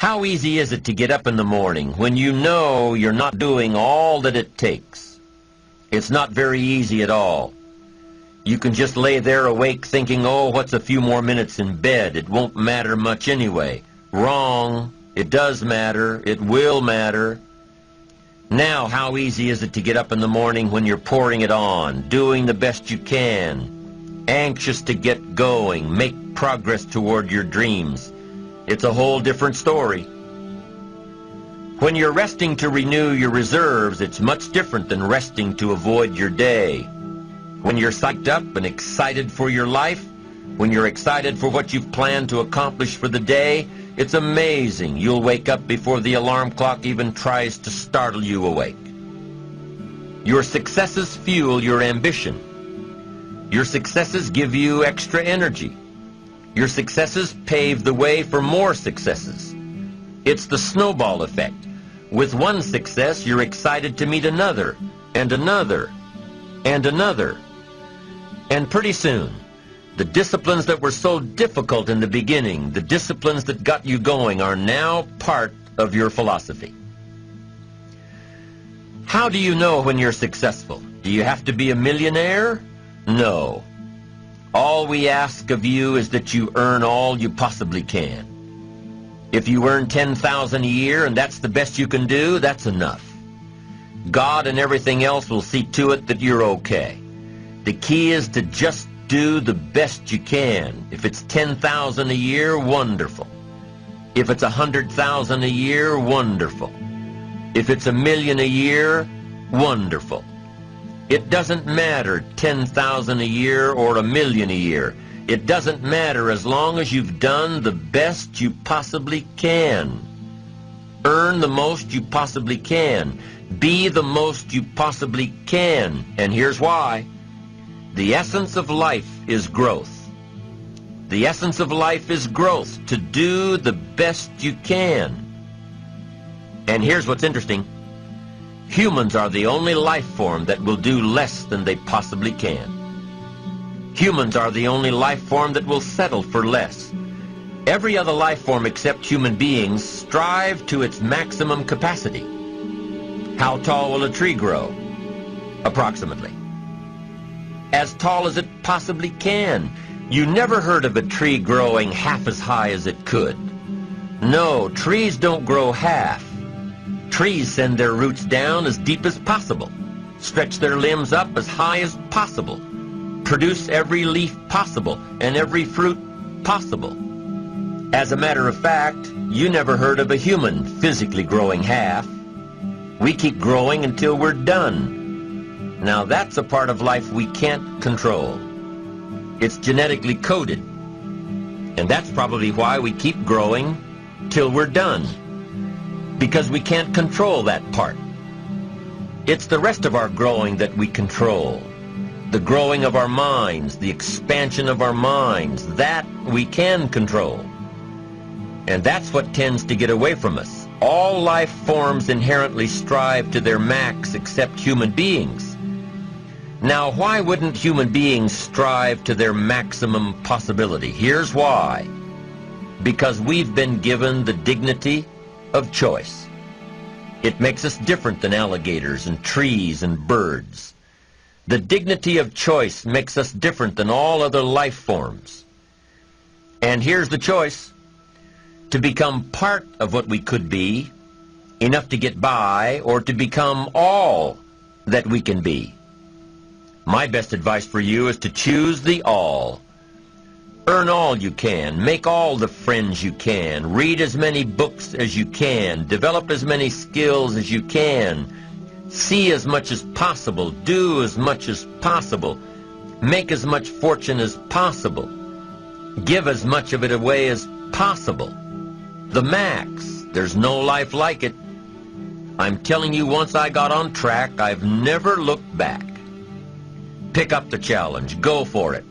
How easy is it to get up in the morning when you know you're not doing all that it takes? It's not very easy at all. You can just lay there awake thinking, oh, what's a few more minutes in bed? It won't matter much anyway. Wrong. It does matter. It will matter. Now, how easy is it to get up in the morning when you're pouring it on, doing the best you can, anxious to get going, make progress toward your dreams? It's a whole different story. When you're resting to renew your reserves, it's much different than resting to avoid your day. When you're psyched up and excited for your life, when you're excited for what you've planned to accomplish for the day, it's amazing you'll wake up before the alarm clock even tries to startle you awake. Your successes fuel your ambition. Your successes give you extra energy. Your successes pave the way for more successes. It's the snowball effect. With one success, you're excited to meet another, and another, and another. And pretty soon, the disciplines that were so difficult in the beginning, the disciplines that got you going, are now part of your philosophy. How do you know when you're successful? Do you have to be a millionaire? No. All we ask of you is that you earn all you possibly can. If you earn $10,000 a year and that's the best you can do, that's enough. God and everything else will see to it that you're okay. The key is to just do the best you can. If it's $10,000 a year, wonderful. If it's $100,000 a year, wonderful. If it's $1 million a year, wonderful. It doesn't matter $10,000 a year or $1 million a year. It doesn't matter as long as you've done the best you possibly can. Earn the most you possibly can. Be the most you possibly can. And here's why. The essence of life is growth. The essence of life is growth, to do the best you can. And here's what's interesting. Humans are the only life form that will do less than they possibly can. Humans are the only life form that will settle for less. Every other life form except human beings strive to its maximum capacity. How tall will a tree grow? Approximately. As tall as it possibly can. You never heard of a tree growing half as high as it could. No, trees don't grow half. Trees send their roots down as deep as possible, stretch their limbs up as high as possible, produce every leaf possible and every fruit possible. As a matter of fact, you never heard of a human physically growing half. We keep growing until we're done. Now that's a part of life we can't control. It's genetically coded. And that's probably why we keep growing till we're done. Because we can't control that part. It's the rest of our growing that we control. The growing of our minds, the expansion of our minds, that we can control. And that's what tends to get away from us. All life forms inherently strive to their max except human beings. Now, why wouldn't human beings strive to their maximum possibility? Here's why. Because we've been given the dignity of choice. It makes us different than alligators and trees and birds. The dignity of choice makes us different than all other life forms. And here's the choice. To become part of what we could be, enough to get by, or to become all that we can be. My best advice for you is to choose the all. Earn all you can, make all the friends you can, read as many books as you can, develop as many skills as you can, see as much as possible, do as much as possible, make as much fortune as possible, give as much of it away as possible. The max. There's no life like it. I'm telling you, once I got on track, I've never looked back. Pick up the challenge. Go for it.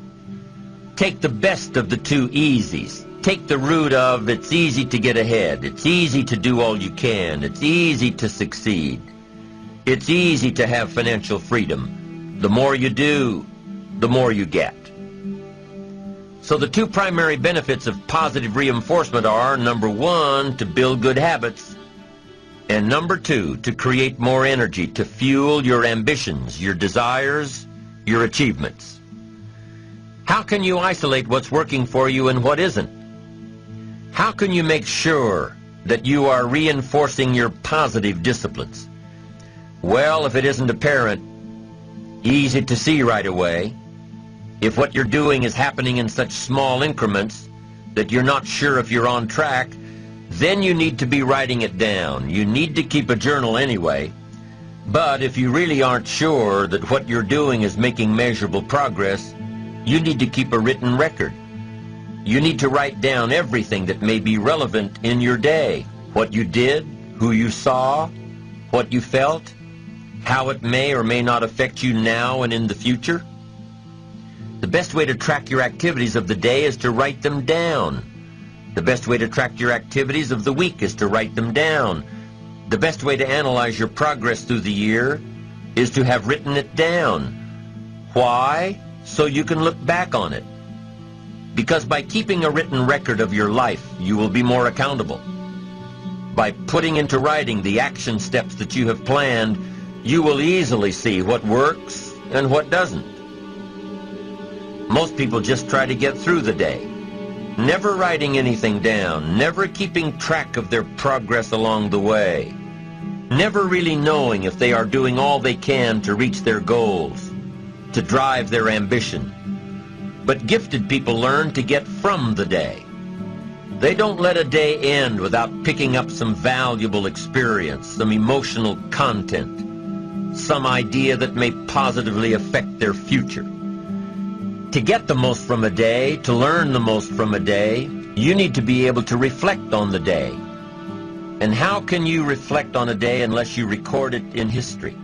Take the best of the two easies. Take the route of it's easy to get ahead. It's easy to do all you can. It's easy to succeed. It's easy to have financial freedom. The more you do, the more you get. So the two primary benefits of positive reinforcement are, number one, to build good habits, and number two, to create more energy to fuel your ambitions, your desires, your achievements. How can you isolate what's working for you and what isn't? How can you make sure that you are reinforcing your positive disciplines? Well, if it isn't apparent, easy to see right away, if what you're doing is happening in such small increments that you're not sure if you're on track, then you need to be writing it down. You need to keep a journal anyway. But if you really aren't sure that what you're doing is making measurable progress, you need to keep a written record. You need to write down everything that may be relevant in your day. What you did, who you saw, what you felt, how it may or may not affect you now and in the future. The best way to track your activities of the day is to write them down. The best way to track your activities of the week is to write them down. The best way to analyze your progress through the year is to have written it down. Why? So you can look back on it. Because by keeping a written record of your life, you will be more accountable. By putting into writing the action steps that you have planned, you will easily see what works and what doesn't. Most people just try to get through the day, never writing anything down, never keeping track of their progress along the way, never really knowing if they are doing all they can to reach their goals, to drive their ambition. But gifted people learn to get from the day. They don't let a day end without picking up some valuable experience, some emotional content, some idea that may positively affect their future. To get the most from a day, to learn the most from a day, you need to be able to reflect on the day. And how can you reflect on a day unless you record it in history?